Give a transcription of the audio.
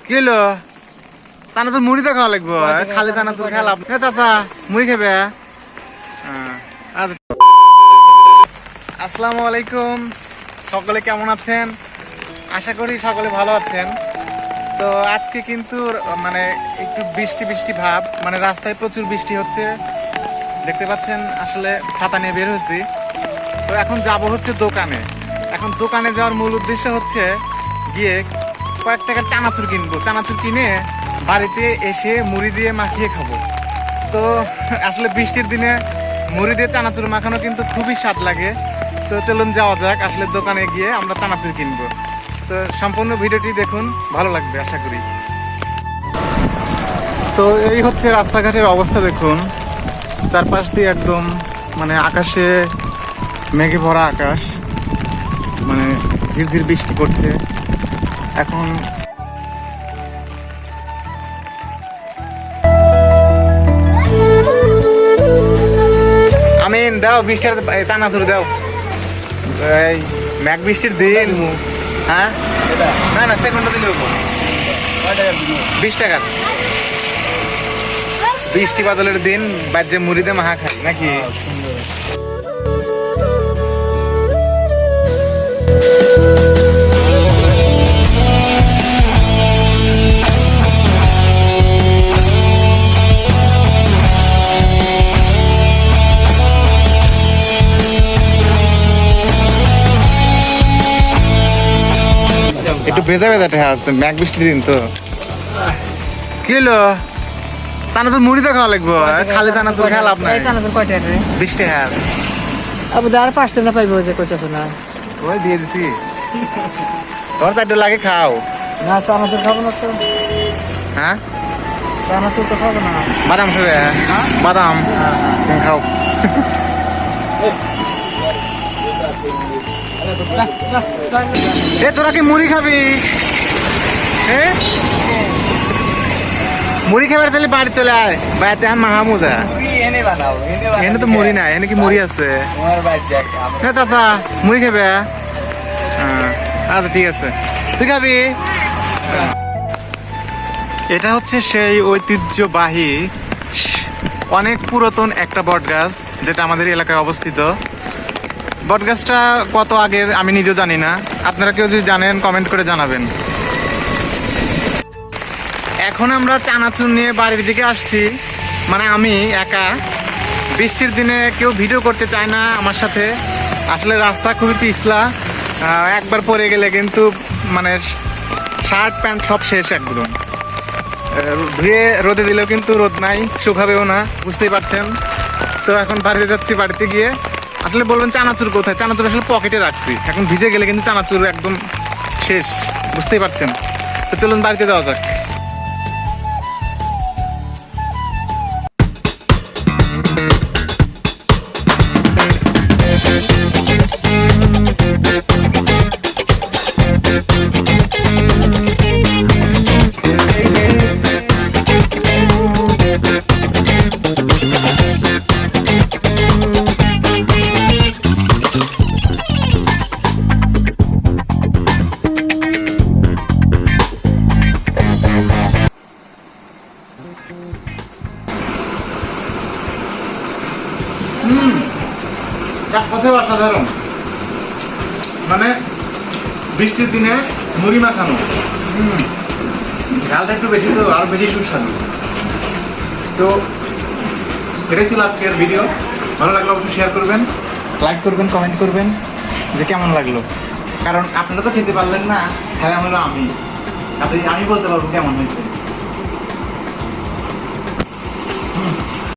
কি হলো? চানাচুর মুড়ি তো খাওয়া লাগবো, খালি চানাচুর খেলাম। চাচা মুড়ি খাবে? আসসালামু আলাইকুম, সকলে কেমন আছেন? আশা করি সকলে ভালো আছেন। তো আজকে কিন্তু মানে একটু বৃষ্টি বৃষ্টি ভাব, মানে রাস্তায় প্রচুর বৃষ্টি হচ্ছে, দেখতে পাচ্ছেন। আসলে ছাতা নিয়ে বের হয়েছি। তো এখন যাব হচ্ছে দোকানে। এখন দোকানে যাওয়ার মূল উদ্দেশ্য হচ্ছে গিয়ে কয়েক টাকার চানাচুর কিনবো। চানাচুর কিনে বাড়িতে এসে মুড়ি দিয়ে মাখিয়ে খাবো। তো আসলে বৃষ্টির দিনে মুড়ি দিয়ে চানাচুর মাখানো কিন্তু খুবই স্বাদ লাগে। তো চলুন যাওয়া যাক, আসলে দোকানে গিয়ে আমরা চানাচুর কিনবো। তো সম্পূর্ণ ভিডিওটি দেখুন, ভালো লাগবে আশা করি। তো এই হচ্ছে রাস্তাঘাটের অবস্থা, দেখুন চারপাশ দিয়ে একদম মানে আকাশে মেঘে ভরা আকাশ, মানে ঝিরঝির বৃষ্টি পড়ছে এখন। আমিন দাও বৃষ্টির চানাচুর দাও। এই মেঘ বৃষ্টির দিন। হ্যাঁ না না, সেকেন্ডটা দিলে 20 টাকা। বৃষ্টি বাদলের দিন বাজে মুড়িতে মাহা খাই নাকি? একটু ভেজা ভেজা আছে, মেঘ বৃষ্টির দিন তো। কি হলো? চানাচুর মুড়ি তো খাওয়া লাগবো, খালি চানাচুর খেলা আপনার। 20 টাকা। আবু দার 5 টাকা পাইবো যে কইতাছ না? ওই দিয়ে দিছি, তোর চারটে লাগে খাও। না চানাচুর খাবো না তো। হ্যাঁ চানাচুর তো খাবো না। বাদাম খাবে? বাদাম খাও। এ তোরা কি মুড়ি খাবি? হ্যাঁ মুড়ি খাবার তাহলে বাড়ি চলে আয়, বাড়িতে এখন মাহামুজা। এখানে তো মুড়ি নাই, এখানে কি মুড়ি আছে? হ্যাঁ চাচা মুড়ি খাবে? আচ্ছা ঠিক আছে, তুই খাবি? এটা হচ্ছে সেই ঐতিহ্যবাহী অনেক পুরাতন একটা বট গাছ, যেটা আমাদের এলাকায় অবস্থিত। বট গাছটা কত আগের আমি নিজেও জানি না, আপনারা কেউ যদি জানেন কমেন্ট করে জানাবেন। এখন আমরা চানাচুর নিয়ে বাড়ির দিকে আসছি, মানে আমি একা। বৃষ্টির দিনে কেউ ভিডিও করতে চায় না আমার সাথে, আসলে রাস্তা খুবই পিছলা। একবার পরে গেলে কিন্তু মানে শার্ট প্যান্ট সব শেষ একদম। ধুয়ে রোদে দিলেও কিন্তু রোদ নাই, শুকাবেও না, বুঝতেই পারছেন। তো এখন বাড়িতে যাচ্ছি, বাড়িতে গিয়ে আসলে বলবেন চানাচুর কোথায়? চানাচুর আসলে পকেটে রাখছি, এখন ভিজে গেলে কিন্তু চানাচুর একদম শেষ, বুঝতেই পারছেন। তো চলুন বাড়িতে যাওয়া যাক। কথাও অসাধারণ, মানে বৃষ্টির দিনে মুড়ি মাখানো। ঝালটা একটু বেশি, তো আরো বেশি সুস্বাদু। তো এটাই ছিল আজকের ভিডিও। ভালো লাগলো অবশ্যই শেয়ার করবেন, লাইক করবেন, কমেন্ট করবেন যে কেমন লাগলো। কারণ আপনারা তো খেতে পারলেন না, তাহলে আমরা আমি বলতে পারবো কেমন হয়েছে।